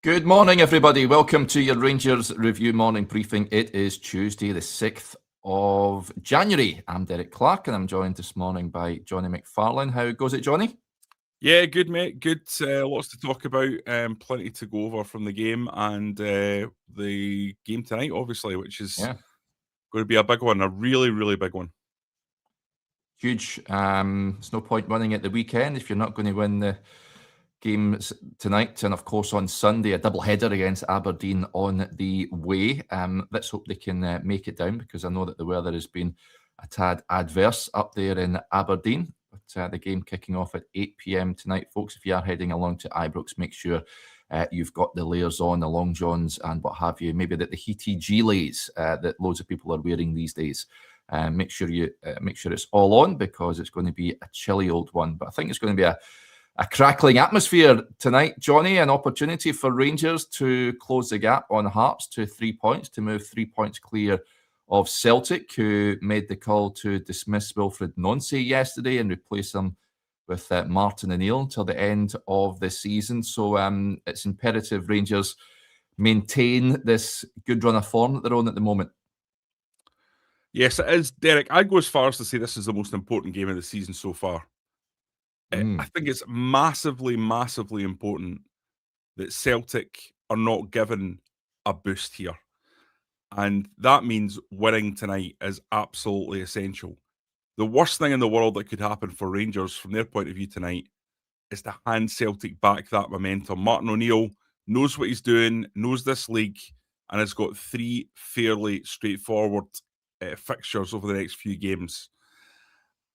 Good morning, everybody. Welcome to your Rangers Review morning briefing. It is Tuesday, the 6th of January. I'm Derek Clark, and I'm joined this morning by Jonny McFarlane. How goes it, Jonny? Yeah, good, mate. Good. Lots to talk about. Plenty to go over from the game and the game tonight, obviously, which is going to be a big one, a really, really big one. Huge. There's no point winning at the weekend if you're not going to win the games tonight, and of course on Sunday a double header against Aberdeen on the way. Let's hope they can make it down, because I know that the weather has been a tad adverse up there in Aberdeen. But the game kicking off at 8 p.m. tonight, folks. If you are heading along to Ibrox, make sure you've got the layers on, the long johns and what have you. Maybe the heaty gilets that loads of people are wearing these days. Make sure it's all on, because it's going to be a chilly old one. But I think it's going to be a crackling atmosphere tonight, Jonny. An opportunity for Rangers to close the gap on Hearts to 3 points, to move 3 points clear of Celtic, who made the call to dismiss Wilfred Nonce yesterday and replace him with Martin O'Neill until the end of the season. So it's imperative Rangers maintain this good run of form that they're on at the moment. Yes, it is, Derek. I'd go as far as to say this is the most important game of the season so far. I think it's massively, massively important that Celtic are not given a boost here. And that means winning tonight is absolutely essential. The worst thing in the world that could happen for Rangers from their point of view tonight is to hand Celtic back that momentum. Martin O'Neill knows what he's doing, knows this league, and has got 3 fairly straightforward fixtures over the next few games.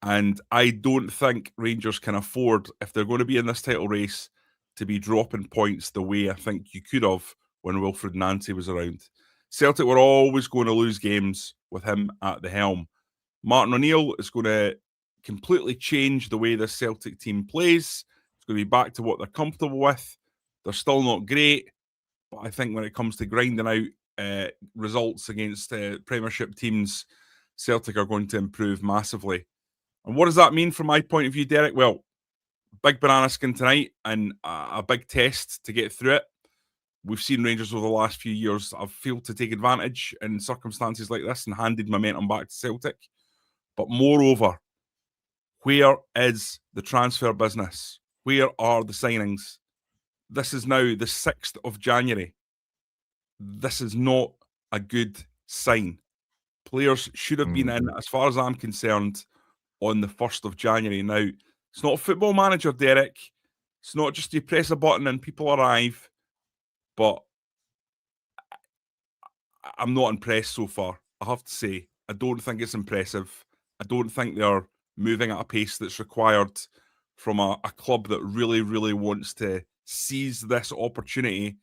And I don't think Rangers can afford, if they're going to be in this title race, to be dropping points the way I think you could have when Wilfred Nonce was around. Celtic were always going to lose games with him at the helm. Martin O'Neill is going to completely change the way this Celtic team plays. It's going to be back to what they're comfortable with. They're still not great, but I think when it comes to grinding out results against Premiership teams, Celtic are going to improve massively. And what does that mean from my point of view, Derek? Well, big banana skin tonight and a big test to get through it. We've seen Rangers over the last few years have failed to take advantage in circumstances like this and handed momentum back to Celtic. But moreover, where is the transfer business? Where are the signings? This is now the 6th of January. This is not a good sign. Players should have been in, as far as I'm concerned, on the 1st of January. Now, it's not a football manager, Derek. It's not just you press a button and people arrive. But I'm not impressed so far, I have to say. I don't think it's impressive. I don't think they're moving at a pace that's required from a club that really, really wants to seize this opportunity.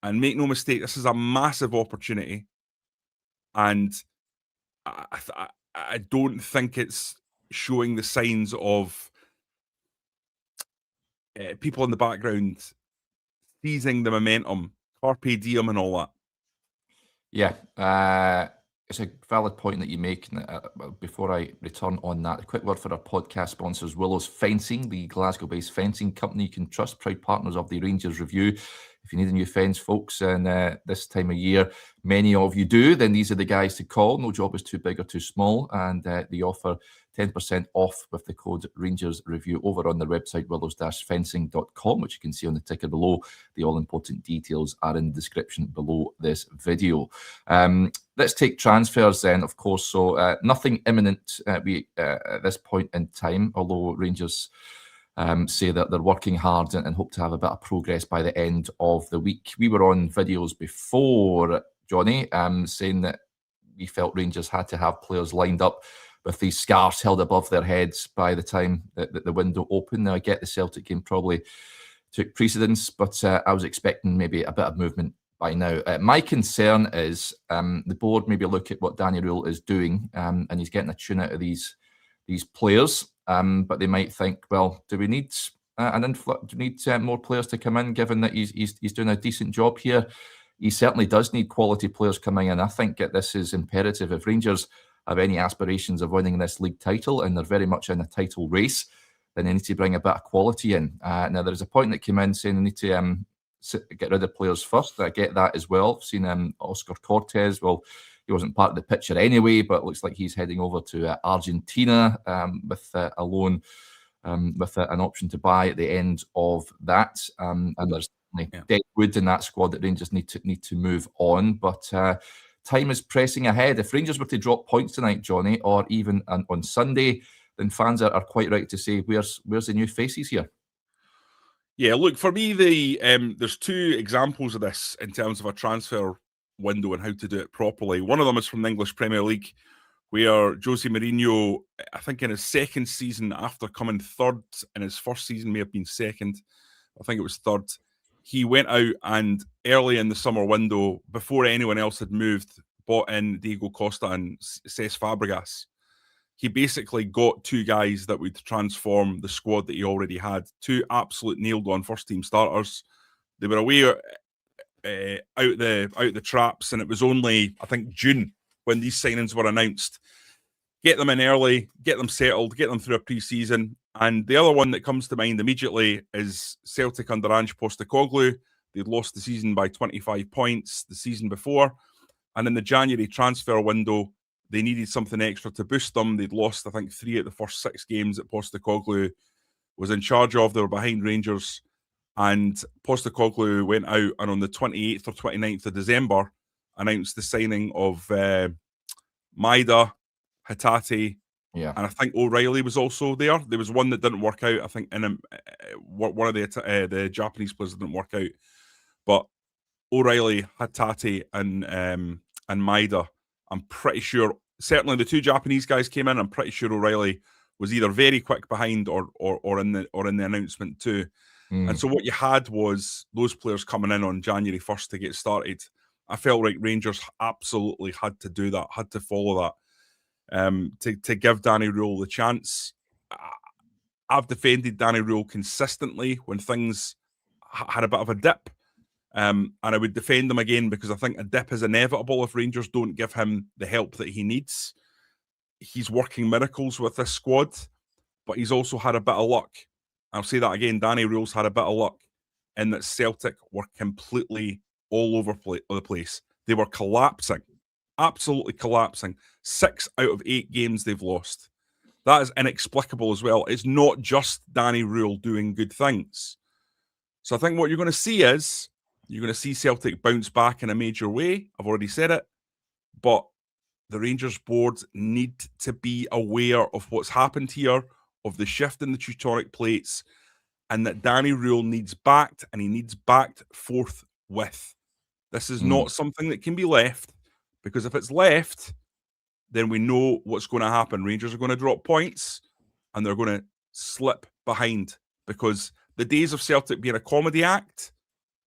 And make no mistake, this is a massive opportunity. And I don't think it's showing the signs of people in the background seizing the momentum, carpe diem and all that. Yeah, it's a valid point that you make. Before I return on that, a quick word for our podcast sponsors, Willow's Fencing, the Glasgow-based fencing company you can trust, proud partners of the Rangers Review. If you need a new fence, folks, and this time of year, many of you do, then these are the guys to call. No job is too big or too small, and they offer 10% off with the code Rangers Review over on their website, willows-fencing.com, which you can see on the ticker below. The all-important details are in the description below this video. Let's take transfers then, of course. So nothing imminent at this point in time, although Rangers say that they're working hard and hope to have a bit of progress by the end of the week. We were on videos before, Jonny, saying that we felt Rangers had to have players lined up with these scarves held above their heads by the time that the window opened. Now, I get the Celtic game probably took precedence, but I was expecting maybe a bit of movement by now. My concern is the board maybe look at what Danny Rule is doing, and he's getting a tune out of these players, but they might think, well, do we need an influx? Do we need more players to come in, given that he's doing a decent job here? He certainly does need quality players coming in. I think that this is imperative. If Rangers have any aspirations of winning this league title, and they're very much in a title race, then they need to bring a bit of quality in. Now, there's a point that came in saying they need to get rid of players first. I get that as well. I've seen Oscar Cortez. Well, he wasn't part of the picture anyway, but it looks like he's heading over to Argentina with a loan, with an option to buy at the end of that. And there's dead wood in that squad that Rangers need to move on. But time is pressing ahead. If Rangers were to drop points tonight, Jonny, or even on Sunday, then fans are quite right to say, where's the new faces here? Yeah, look, for me, there's two examples of this in terms of a transfer window and how to do it properly. One of them is from the English Premier League, where Jose Mourinho, I think in his second season after coming third, in his first season may have been second, I think it was third, he went out and early in the summer window, before anyone else had moved, bought in Diego Costa and Cesc Fabregas. He basically got two guys that would transform the squad that he already had. Two absolute nailed-on first-team starters. They were away out the traps, and it was only, I think, June when these signings were announced. Get them in early, get them settled, get them through a pre-season. And the other one that comes to mind immediately is Celtic under Ange Postecoglou. They'd lost the season by 25 points the season before. And in the January transfer window, they needed something extra to boost them. They'd lost, I think, 3 of the first 6 games that Postecoglou was in charge of. They were behind Rangers. And Postecoglou went out and on the 28th or 29th of December announced the signing of Maida, Hatate, and I think O'Reilly was also there. There was one that didn't work out. I think one of the Japanese players didn't work out. But O'Reilly, Hatate, and Maida, I'm pretty sure, certainly the 2 Japanese guys came in. I'm pretty sure O'Reilly was either very quick behind or in the announcement too. And so what you had was those players coming in on January 1st to get started. I felt like Rangers absolutely had to do that, had to follow that, to give Danny Rule the chance. I've defended Danny Rule consistently when things had a bit of a dip. And I would defend him again because I think a dip is inevitable if Rangers don't give him the help that he needs. He's working miracles with this squad, but he's also had a bit of luck. I'll say that again, Danny Rule's had a bit of luck in that Celtic were completely all over the place. They were collapsing, absolutely collapsing. 6 out of 8 games they've lost. That is inexplicable as well. It's not just Danny Rule doing good things. So I think what you're going to see is, you're going to see Celtic bounce back in a major way. I've already said it. But the Rangers board need to be aware of what's happened here, of the shift in the Teutonic plates, and that Danny Rule needs backed, and he needs backed forthwith. This is not something that can be left, because if it's left, then we know what's going to happen. Rangers are going to drop points, and they're going to slip behind, because the days of Celtic being a comedy act,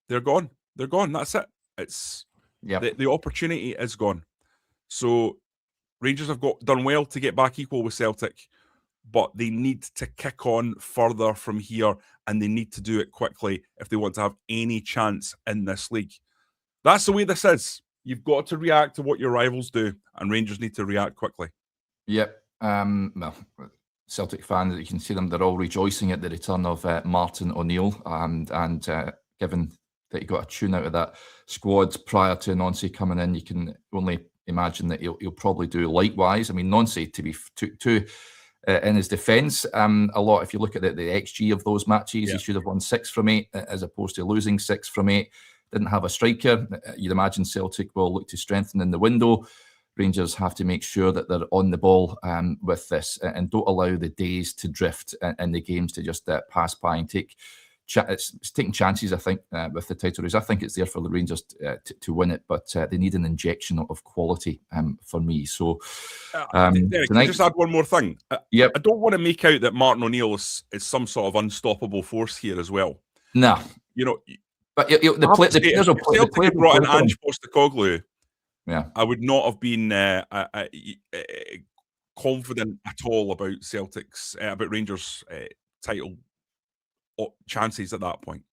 they're gone. They're gone. That's it. It's the opportunity is gone. So Rangers have done well to get back equal with Celtic, but they need to kick on further from here, and they need to do it quickly if they want to have any chance in this league. That's the way this is. You've got to react to what your rivals do, and Rangers need to react quickly. Yep. Well, Celtic fans, you can see them, they're all rejoicing at the return of Martin O'Neill, and given that he got a tune out of that squad prior to Nonce coming in, you can only imagine that he'll probably do likewise. I mean, Nonce, to be in his defence, a lot, if you look at the XG of those matches, he should have won 6 from 8 as opposed to losing 6 from 8. Didn't have a striker. You'd imagine Celtic will look to strengthen in the window. Rangers have to make sure that they're on the ball with this, and don't allow the days to drift in the games to just pass by and take. It's taking chances, I think, with the title race. I think it's there for the Rangers to win it, but they need an injection of quality for me. So, Derek, can I just add one more thing? I don't want to make out that Martin O'Neill is some sort of unstoppable force here as well. No. You know, but the players will play. Celtic had brought in Ange Postecoglou. Yeah, I would not have been confident at all about Celtic's, about Rangers' title chances at that point.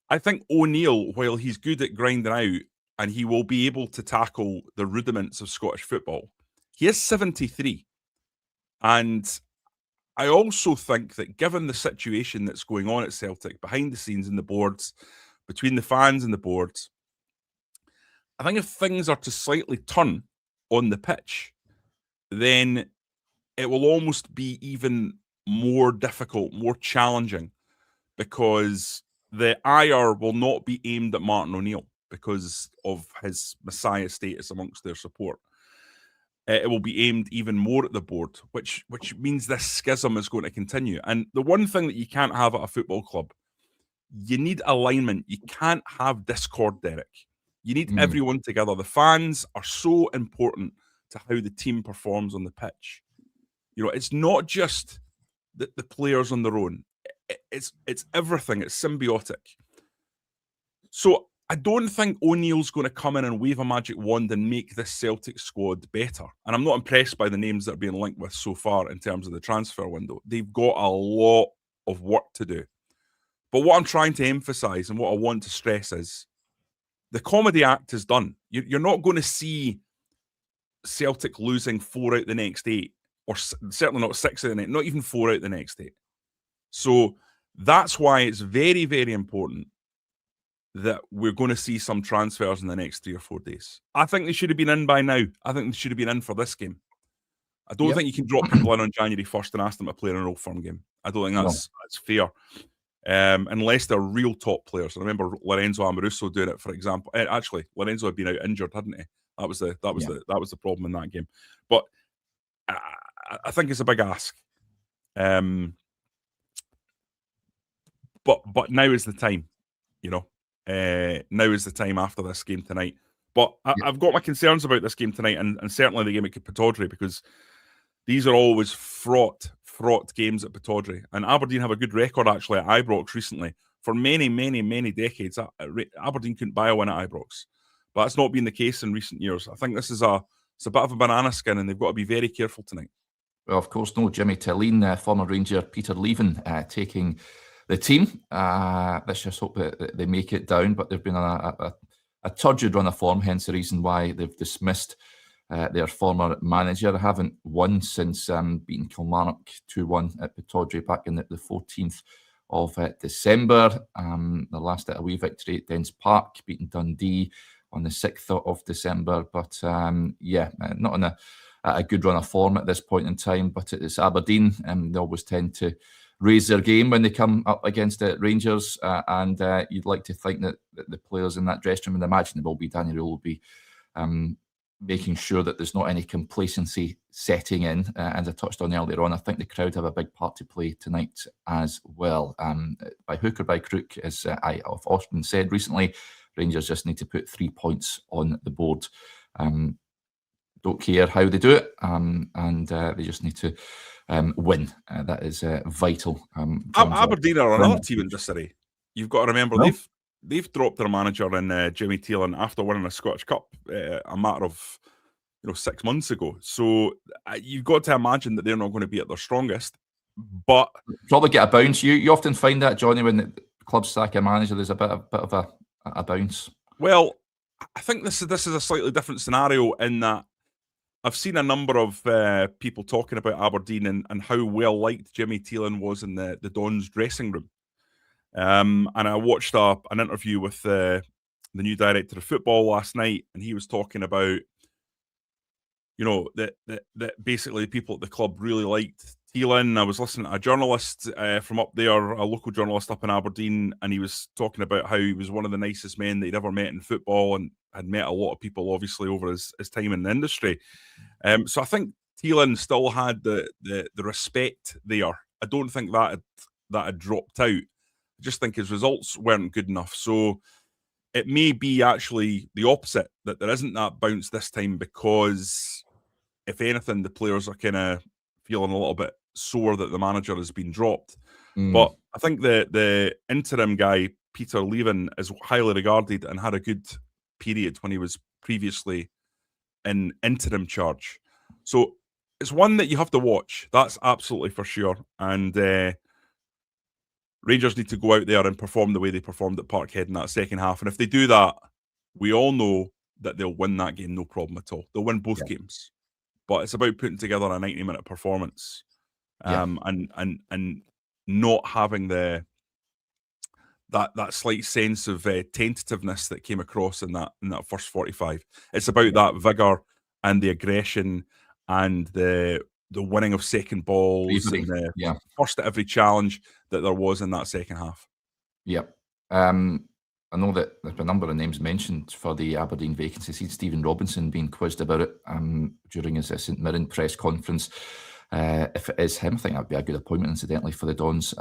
I think O'Neill, while he's good at grinding out and he will be able to tackle the rudiments of Scottish football, he is 73. And I also think that given the situation that's going on at Celtic, behind the scenes in the boards, between the fans and the board, I think if things are to slightly turn on the pitch, then it will almost be even more difficult, more challenging, because the ire will not be aimed at Martin O'Neill because of his messiah status amongst their support. It will be aimed even more at the board, which means this schism is going to continue. And the one thing that you can't have at a football club, you need alignment. You can't have discord, Derek. You need everyone together. The fans are so important to how the team performs on the pitch. You know, it's not just the players on their own. It's everything. It's symbiotic. So I don't think O'Neill's going to come in and wave a magic wand and make this Celtic squad better. And I'm not impressed by the names that are being linked with so far in terms of the transfer window. They've got a lot of work to do. But what I'm trying to emphasise and what I want to stress is the comedy act is done. You're not going to see Celtic losing 4 out the next 8, or certainly not 6 out the next, not even 4 out the next 8. So that's why it's very, very important that we're going to see some transfers in the next 3 or 4 days. I think they should have been in by now. I think they should have been in for this game. I don't think you can drop people in on January 1st and ask them to play in an Old Firm game. I don't think that's fair. Unless they're real top players. I remember Lorenzo Amoruso doing it, for example. Actually, Lorenzo had been out injured, hadn't he? That was the problem in that game. But I think it's a big ask. But now is the time, you know. Now is the time after this game tonight. But I've got my concerns about this game tonight, and certainly the game at Pittodrie, because these are always fraught games at Pittodrie. And Aberdeen have a good record, actually, at Ibrox recently. For many, many, many decades, Aberdeen couldn't buy a win at Ibrox. But that's not been the case in recent years. I think this is it's a bit of a banana skin, and they've got to be very careful tonight. Well, of course, no Jimmy Tillene, former Ranger Peter Leven taking the team. Let's just hope that they make it down. But they've been a turgid run of form, hence the reason why they've dismissed their former manager. They haven't won since beating Kilmarnock 2-1 at Pittodrie back in the 14th of December. The last away victory at Dens Park, beating Dundee on the 6th of December. But not in a good run of form at this point in time. But it's Aberdeen, and they always tend to raise their game when they come up against the Rangers, and you'd like to think that the players in that dressing room, and imagine it will be, Danny Rule will be making sure that there's not any complacency setting in. As I touched on earlier on, I think the crowd have a big part to play tonight as well. By hook or by crook, as I have often said recently, Rangers just need to put 3 points on the board. Don't care how they do it, and they just need to win. That is vital. Aberdeen are another team in this city. You've got to remember they've dropped their manager in Chermiti after winning a Scottish Cup a matter of 6 months ago. So you've got to imagine that they're not going to be at their strongest. But probably get a bounce. You often find that, Johnny, when the clubs sack a manager, there's a bit of a bounce. Well, I think this is a slightly different scenario in that I've seen a number of people talking about Aberdeen and how well liked Jimmy Thielen was in the Dons dressing room. And I watched an interview with the new director of football last night, and he was talking about, that basically people at the club really liked Thielen. I was listening to a journalist from up there, a local journalist up in Aberdeen, and he was talking about how he was one of the nicest men that he'd ever met in football, and had met a lot of people, obviously, over his time in the industry. So I think Thielen still had the respect there. I don't think that had dropped out. I just think his results weren't good enough. So it may be actually the opposite, that there isn't that bounce this time, because if anything, the players are kind of feeling a little bit sore that the manager has been dropped. But I think the interim guy, Peter Leven, is highly regarded and had a good period when he was previously in interim charge. So it's one that you have to watch. That's absolutely for sure. And Rangers need to go out there and perform the way they performed at Parkhead in that second half. And if they do that, we all know that they'll win that game, no problem at all. They'll win both games. But it's about putting together a 90-minute performance and not having the that slight sense of tentativeness that came across in that first 45. It's about that vigour and the aggression and the winning of second balls Bravery. and the Yeah. first at every challenge that there was in that second half. Yep. I know that there's a number of names mentioned for the Aberdeen vacancy. See Stephen Robinson being quizzed about it during his St Mirren press conference. If it is him, I think that would be a good appointment, incidentally, for the Dons.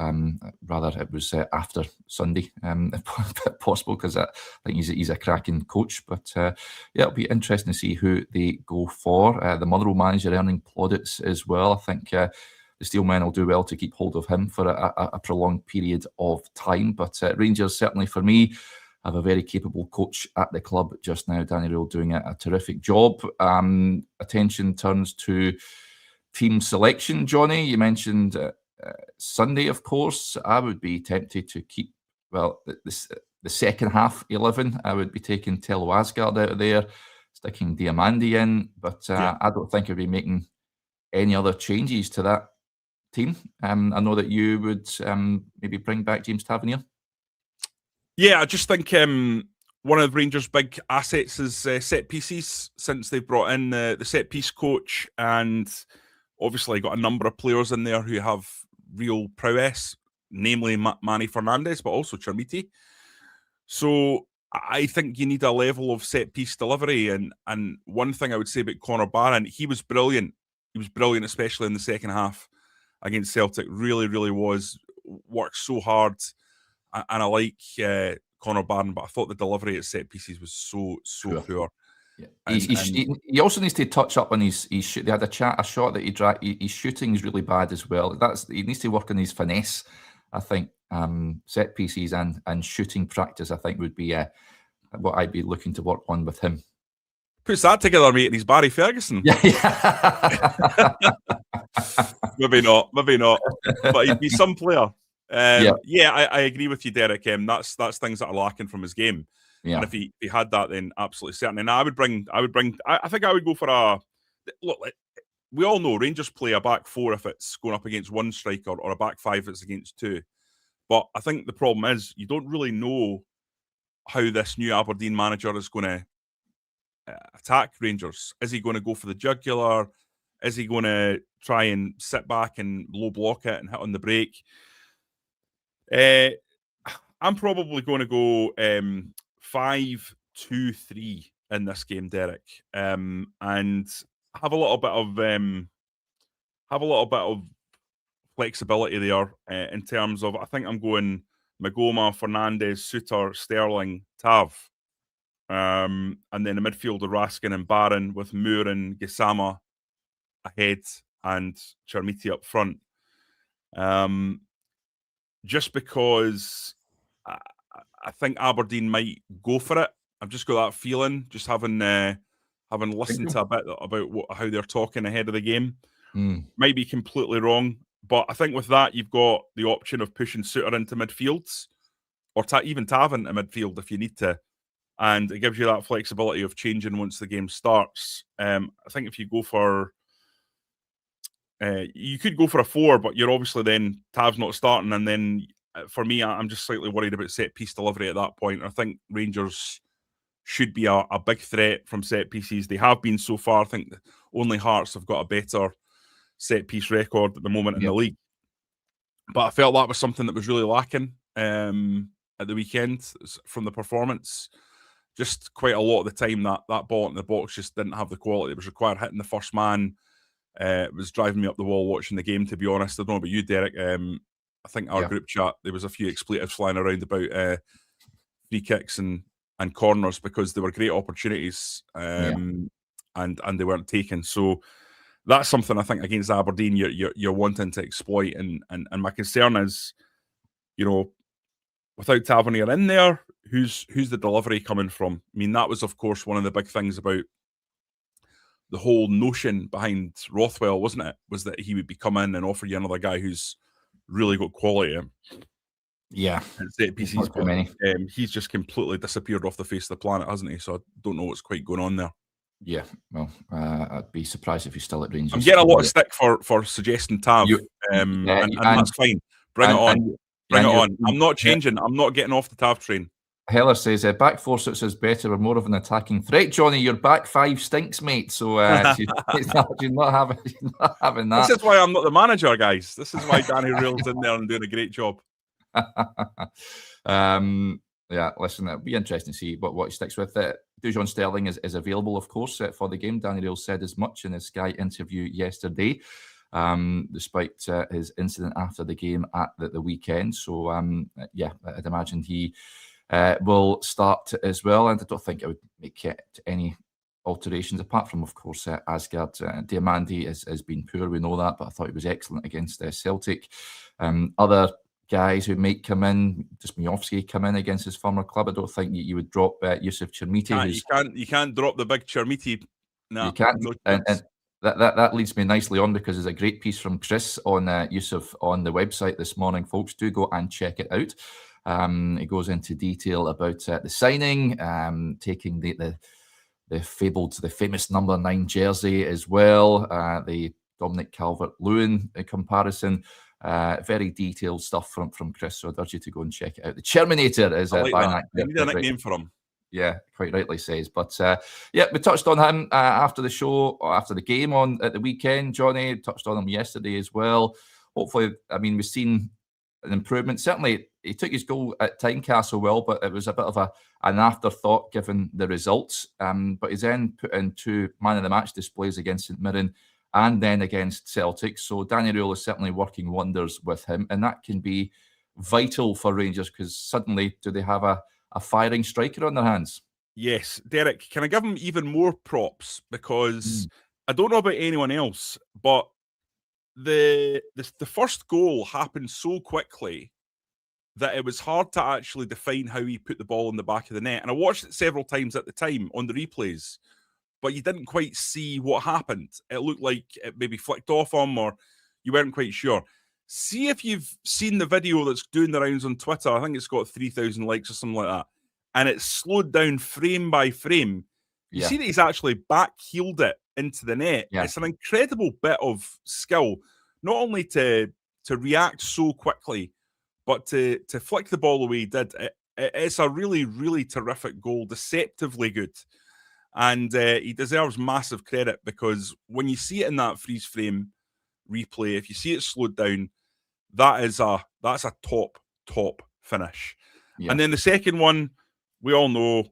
Rather, it was after Sunday, if possible, because I think he's a cracking coach. But yeah, it'll be interesting to see who they go for. The Motherwell manager earning plaudits as well. I think the Steelmen will do well to keep hold of him for a prolonged period of time. But Rangers, certainly for me, have a very capable coach at the club just now. Danny Rule doing a terrific job. Attention turns to team selection. Jonny, you mentioned Sunday, of course. I would be tempted to keep, well, the second half 11. I would be taking Tello Asgard out of there, sticking Diamandi in, but I don't think I'd be making any other changes to that team. I know that you would maybe bring back James Tavernier. Yeah, I just think one of Rangers' big assets is set pieces, since they've brought in the set piece coach, and obviously got a number of players in there who have real prowess, namely Manny Fernandez, but also Chermiti. So I think you need a level of set piece delivery. And one thing I would say about Conor Barron, he was brilliant. He was brilliant, especially in the second half against Celtic. Really, really was. Worked so hard. And I like Conor Barron, but I thought the delivery at set pieces was so poor. Yeah. He also needs to touch up on his shoot. They had a shot that he dragged. His shooting is really bad as well. He needs to work on his finesse. I think set pieces and shooting practice, I think, would be what I'd be looking to work on with him. Puts that together, mate, and he's Barry Ferguson. Yeah. Maybe not. But he'd be some player. I agree with you, Derek. That's things that are lacking from his game. Yeah. And if he had that, then absolutely certain. And I think I would go for a look. We all know Rangers play a back four if it's going up against one striker, or a back five if it's against two. But I think the problem is you don't really know how this new Aberdeen manager is going to attack Rangers. Is he going to go for the jugular? Is he going to try and sit back and low block it and hit on the break? I'm probably going to go 5-2-3 in this game, Derek, and have a little bit of flexibility there in terms of. I think I'm going Magoma, Fernandez, Suter, Sterling, Tav, and then the midfield of Raskin and Barron, with Moore and Gisama ahead and Chermiti up front. Just because I think Aberdeen might go for it. I've just got that feeling, just having listened to a bit about how they're talking ahead of the game. Might be completely wrong, but I think with that, you've got the option of pushing Suter into midfields, or even Tav into midfield if you need to. And it gives you that flexibility of changing once the game starts. I think if you go for... you could go for a 4, but you're obviously then Tav's not starting, and then for me, I'm just slightly worried about set piece delivery at that point. I think Rangers should be a big threat from set pieces. They have been so far. I think only Hearts have got a better set piece record at the moment in the league. But I felt that was something that was really lacking at the weekend from the performance. Just quite a lot of the time that ball in the box just didn't have the quality. It was required hitting the first man. It was driving me up the wall watching the game, to be honest. I don't know about you, Derek. I think our group chat, there was a few expletives flying around about free kicks and corners, because they were great opportunities and they weren't taken. So that's something I think against Aberdeen you're wanting to exploit. And my concern is, without Tavernier in there, who's the delivery coming from? I mean, that was, of course, one of the big things about the whole notion behind Rothwell, wasn't it? Was that he would come in and offer you another guy who's really got quality. Yeah. He's just completely disappeared off the face of the planet, hasn't he? So I don't know what's quite going on there. Yeah, well, I'd be surprised if he's still at Rangers. I'm getting a lot of stick for suggesting Tav, and that's fine. Bring it on. Bring it on. I'm not changing. I'm not getting off the Tav train. Heller says, back four suits is better. We're more of an attacking threat. Jonny, your back five stinks, mate. So she's not having that. This is why I'm not the manager, guys. This is why Danny Reel's in there and doing a great job. Yeah, listen, it'll be interesting to see what he sticks with. Dujon Sterling is available, of course, for the game. Danny Reel said as much in his Sky interview yesterday, despite his incident after the game at the weekend. So, yeah, I'd imagine he will start as well. And I don't think it would make any alterations, apart from, of course, Asgard. Diamandi has been poor, we know that, but I thought he was excellent against Celtic. Other guys who might come in, just Miofsky come in against his former club. I don't think you would drop Yusuf Chermiti. You can't drop the big Chermiti. No, you can't. No, and that leads me nicely on, because there's a great piece from Chris on Yusuf on the website this morning. Folks, do go and check it out. It goes into detail about the signing, taking the famous number 9 jersey as well, the Dominic Calvert-Lewin comparison. Very detailed stuff from Chris, so I'd urge you to go and check it out. The Cherminator is I like that. I need a nickname for him. Yeah, quite rightly says. But yeah, we touched on him after the show, or after the game at the weekend. Jonny touched on him yesterday as well. Hopefully, I mean, we've seen an improvement. Certainly, he took his goal at Tynecastle well, but it was a bit of an afterthought given the results. But he's then put in 2 man of the match displays against St Mirren and then against Celtic. So Danny Reel is certainly working wonders with him, and that can be vital for Rangers, because suddenly do they have a firing striker on their hands? Yes. Derek, can I give him even more props? Because I don't know about anyone else, but the first goal happened so quickly that it was hard to actually define how he put the ball in the back of the net. And I watched it several times at the time on the replays, but you didn't quite see what happened. It looked like it maybe flicked off him, or you weren't quite sure. See if you've seen the video that's doing the rounds on Twitter. I think it's got 3,000 likes or something like that. And it's slowed down frame by frame. You see that he's actually back-heeled it into the net. Yeah. It's an incredible bit of skill, not only to react so quickly, but to flick the ball the way he did. It's a really, really terrific goal, deceptively good. And he deserves massive credit, because when you see it in that freeze frame replay, if you see it slowed down, that's a top finish. Yeah. And then the second one, we all know,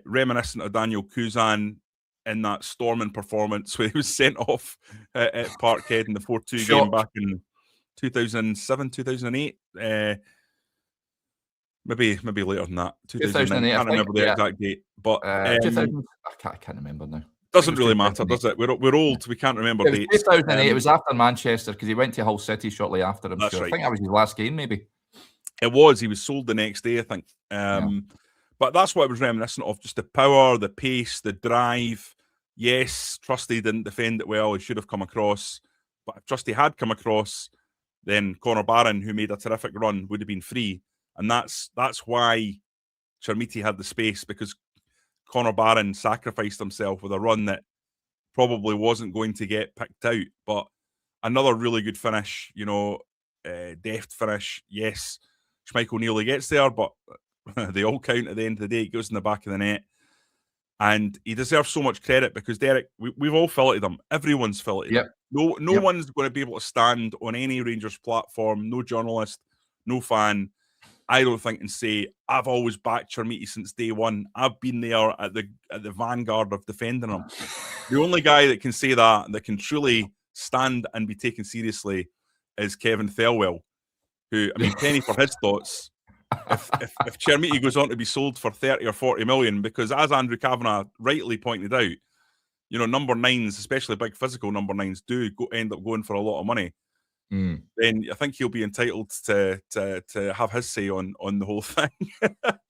reminiscent of Daniel Kuzan in that storming performance where he was sent off at Parkhead in the 4-2 game back in 2007, 2008. Maybe later than that. 2008. I can't remember the exact date, but 2000. I can't remember now. Doesn't really matter, does it? We're old. We can't remember dates. 2008. It was after Manchester, because he went to Hull City shortly after. I'm sure. Right. I think that was his last game, maybe. It was. He was sold the next day, I think. But that's what I was reminiscent of: just the power, the pace, the drive. Yes, Trusty didn't defend it well. He should have come across. But if Trusty had come across, then Connor Barron, who made a terrific run, would have been free. And that's why Chermiti had the space, because Connor Barron sacrificed himself with a run that probably wasn't going to get picked out. But another really good finish, deft finish. Yes, Schmeichel nearly gets there, but they all count at the end of the day. It goes in the back of the net. And he deserves so much credit, because, Derek, we've all filleted him. Everyone's filleted him. No one's going to be able to stand on any Rangers platform, no journalist, no fan, I don't think, and say, I've always backed Chermiti since day one. I've been there at the vanguard of defending him. The only guy that can say that can truly stand and be taken seriously, is Kevin Thelwell, who, I mean, penny for his thoughts. If Chermiti goes on to be sold for 30 or 40 million, because as Andrew Kavanagh rightly pointed out, number 9s, especially big physical number 9s, do end up going for a lot of money. Then I think he'll be entitled to have his say on the whole thing.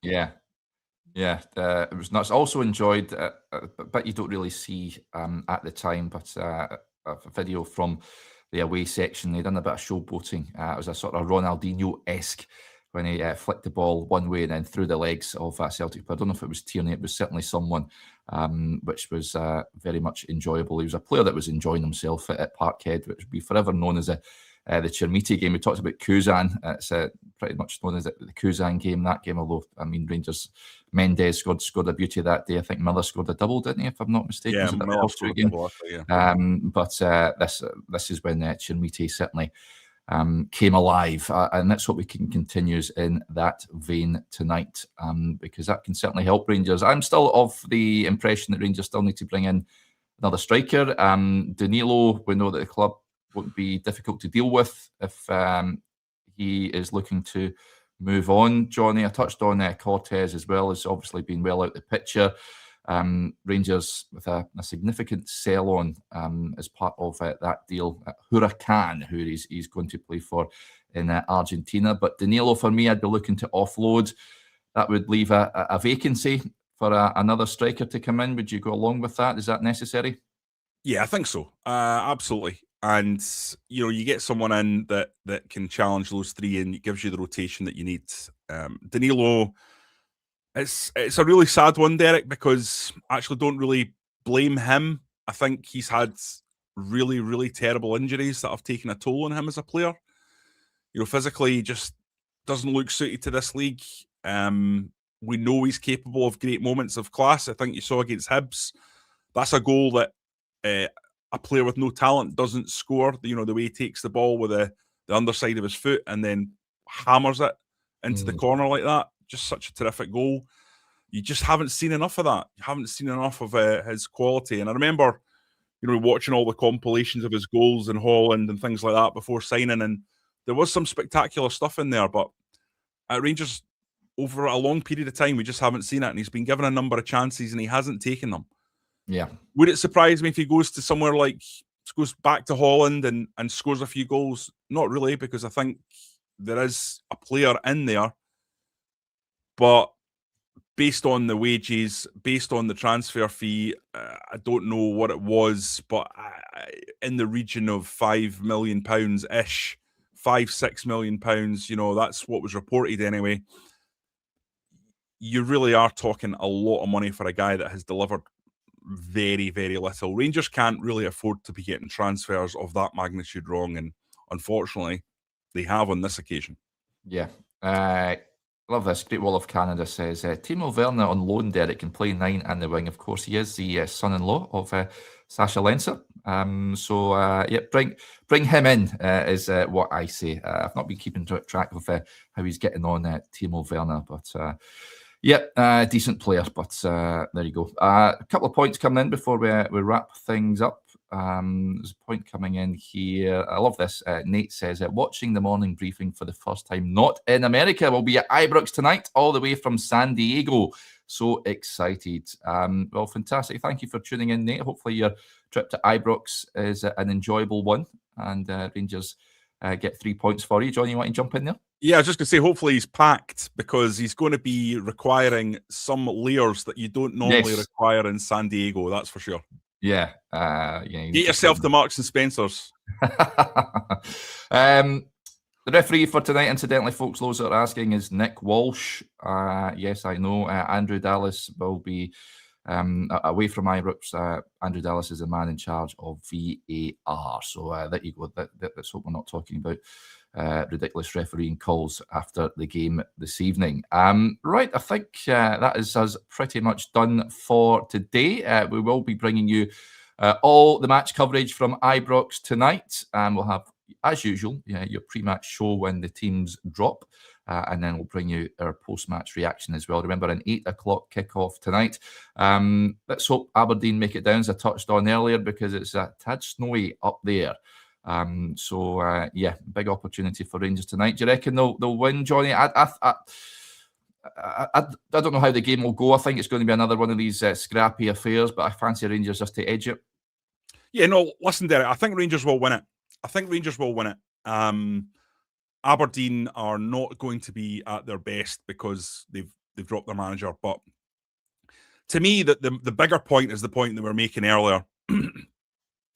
Yeah. It was nuts. Also enjoyed, but you don't really see at the time, but a video from the away section. They'd done a bit of showboating. It was a sort of Ronaldinho-esque, when he flicked the ball one way and then through the legs of Celtic. But I don't know if it was Tierney. It was certainly someone, which was very much enjoyable. He was a player that was enjoying himself at Parkhead, which would be forever known as the Chermiti game. We talked about Kuzan. It's pretty much known as the Kuzan game, that game, although, I mean, Rangers, Mendes scored a beauty that day. I think Miller scored a double, didn't he, if I'm not mistaken? Yeah, Was it the Miller scored a double, But this is when Chermiti certainly came alive, and let's hope we can continue in that vein tonight, because that can certainly help Rangers. I'm still of the impression that Rangers still need to bring in another striker. Danilo, we know that the club won't be difficult to deal with if he is looking to move on. Jonny, I touched on Cortez as well, has obviously been well out the picture. Rangers with a significant sell-on as part of that deal. Huracan, who he's going to play for in Argentina. But Danilo, for me, I'd be looking to offload. That would leave a vacancy for another striker to come in. Would you go along with that? Is that necessary? Yeah, I think so. Absolutely. And, you get someone in that can challenge those three, and it gives you the rotation that you need. Danilo, it's a really sad one, Derek, because I actually don't really blame him. I think he's had really, really terrible injuries that have taken a toll on him as a player. Physically, he just doesn't look suited to this league. We know he's capable of great moments of class. I think you saw against Hibs. That's a goal that a player with no talent doesn't score. The way he takes the ball with the underside of his foot and then hammers it into the corner like that. Just such a terrific goal. You just haven't seen enough of that. You haven't seen enough of his quality. And I remember, watching all the compilations of his goals in Holland and things like that before signing, and there was some spectacular stuff in there. But at Rangers, over a long period of time, we just haven't seen it. And he's been given a number of chances and he hasn't taken them. Yeah. Would it surprise me if he goes to somewhere goes back to Holland and scores a few goals? Not really, because I think there is a player in there. But based on the wages, based on the transfer fee, I don't know what it was, but in the region of £5 million-ish, £5-6 million, that's what was reported anyway. You really are talking a lot of money for a guy that has delivered very, very little. Rangers can't really afford to be getting transfers of that magnitude wrong, and unfortunately, they have on this occasion. Yeah. Love this. Great Wall of Canada says, Timo Werner on loan, Derek, can play 9 and the wing. Of course, he is the son-in-law of Sasha Lenser. Bring him in is what I say. I've not been keeping track of how he's getting on, Timo Werner, but decent player. But there you go. A couple of points coming in before we wrap things up. There's a point coming in here. I love this. Nate says, watching the morning briefing for the first time, not in America. We'll be at Ibrox tonight, all the way from San Diego. So excited. Well, fantastic. Thank you for tuning in, Nate. Hopefully your trip to Ibrox is an enjoyable one, and Rangers get 3 points for you. John, you want to jump in there? Yeah, I was just going to say, hopefully he's packed, because he's going to be requiring some layers that you don't normally require in San Diego, that's for sure. Yeah. Get yourself to Marks and Spencer's. The referee for tonight, incidentally, folks, those that are asking, is Nick Walsh. Yes, I know. Andrew Dallas will be away from Ibrox. Andrew Dallas is the man in charge of VAR. So there you go. Let's hope we're not talking about ridiculous refereeing calls after the game this evening. Right, I think that is us pretty much done for today. We will be bringing you all the match coverage from Ibrox tonight, and we'll have, as usual, your pre-match show when the teams drop. And then we'll bring you our post-match reaction as well. Remember, an 8 o'clock kickoff tonight. Let's hope Aberdeen make it down, as I touched on earlier, because it's a tad snowy up there. Big opportunity for Rangers tonight. Do you reckon they'll win, Jonny? I don't know how the game will go. I think it's going to be another one of these scrappy affairs, but I fancy Rangers just to edge it. Yeah, no, listen, Derek, I think Rangers will win it. Aberdeen are not going to be at their best because they've dropped their manager. But to me, the bigger point is the point that we were making earlier.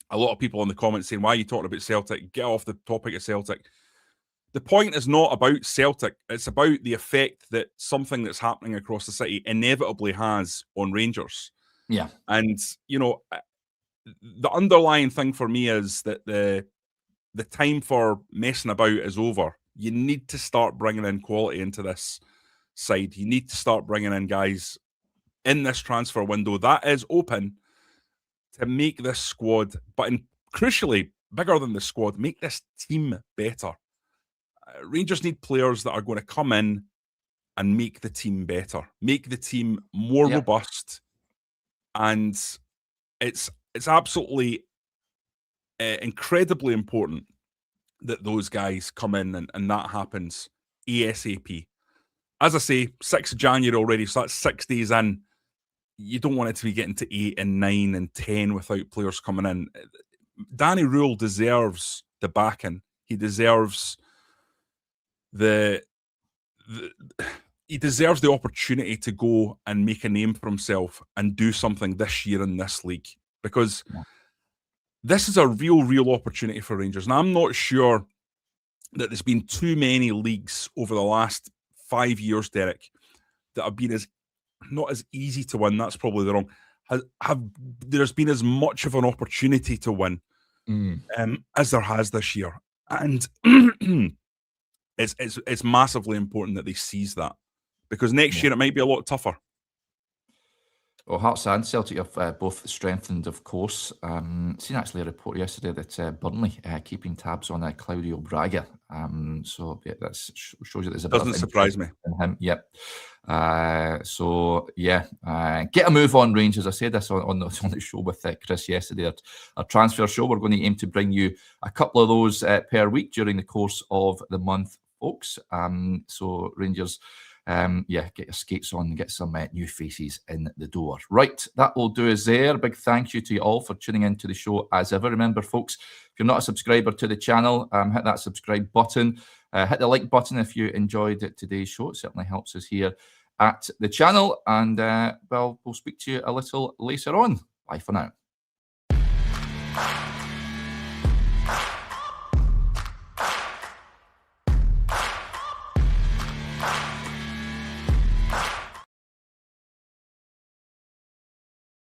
A lot of people in the comments saying, why are you talking about Celtic? Get off the topic of Celtic. The point is not about Celtic. It's about the effect that something that's happening across the city inevitably has on Rangers. Yeah. And, the underlying thing for me is that the time for messing about is over. You need to start bringing in quality into this side. You need to start bringing in guys in this transfer window that is open to make this squad, but crucially, bigger than the squad, make this team better. Rangers need players that are going to come in and make the team better, make the team more robust. And it's absolutely incredibly important that those guys come in and that happens ASAP. As I say, 6th of January already, so that's 6 days in. You don't want it to be getting to 8 and 9 and 10 without players coming in. Danny Rule deserves the backing. He deserves he deserves the opportunity to go and make a name for himself and do something this year in this league, because this is a real opportunity for Rangers. And I'm not sure that there's been too many leagues over the last 5 years, Derek, that have been not as easy to win. That's probably the wrong. There's been as much of an opportunity to win as there has this year, and it's massively important that they seize that, because next year it might be a lot tougher. Well, Hearts and Celtic have both strengthened, of course. Seen actually a report yesterday that Burnley keeping tabs on Claudio Braga. So yeah, that shows you there's a bit doesn't surprise me. In him. Yep. So yeah, get a move on, Rangers. I said this on the show with Chris yesterday. Our transfer show. We're going to aim to bring you a couple of those per week during the course of the month, folks. So Rangers. Get your skates on and get some new faces in the door. Right, that will do us there. Big thank you to you all for tuning into the show as ever. Remember, folks, if you're not a subscriber to the channel, hit that subscribe button. Hit the like button if you enjoyed today's show. It certainly helps us here at the channel. And, we'll speak to you a little later on. Bye for now.